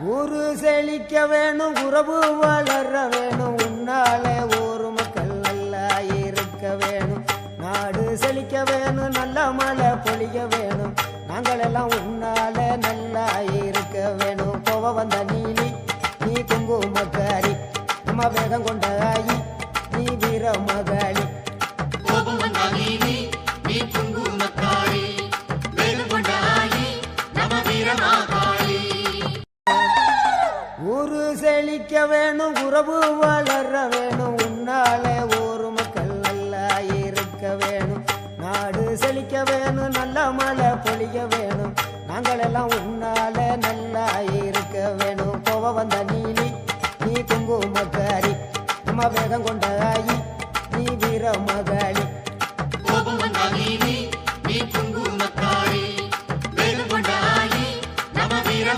ஊரு செழிக்க வேணும், உறவு வளர வேணும், உன்னாலே ஊர் மக்கள் நல்லா இருக்க வேணும். நாடு செழிக்க வேணும், நல்ல மழை பொழிய வேணும், நாங்கள் எல்லாம் உன்னால நல்லா இருக்க வேணும். கோவ வந்த நீலி நீ குங்குமக்காரி, நம்ம வேகம் கொண்ட ஆயி நீ வீர மகாளி. கோபம் வந்த நீலி நீ குங்குமக்காரி, வேகம் கொண்ட ஆயி நம்ம வீர மகாளி. ஊரு செழிக்க வேணும், உறவு வளர வேணும், உன்னாலே ஊர் மக்கள் நல்லா இருக்க வேணும். நாடு செழிக்க வேணும், நல்ல மழை பொழிய வேணும், நாங்கள் எல்லாம் உன்னால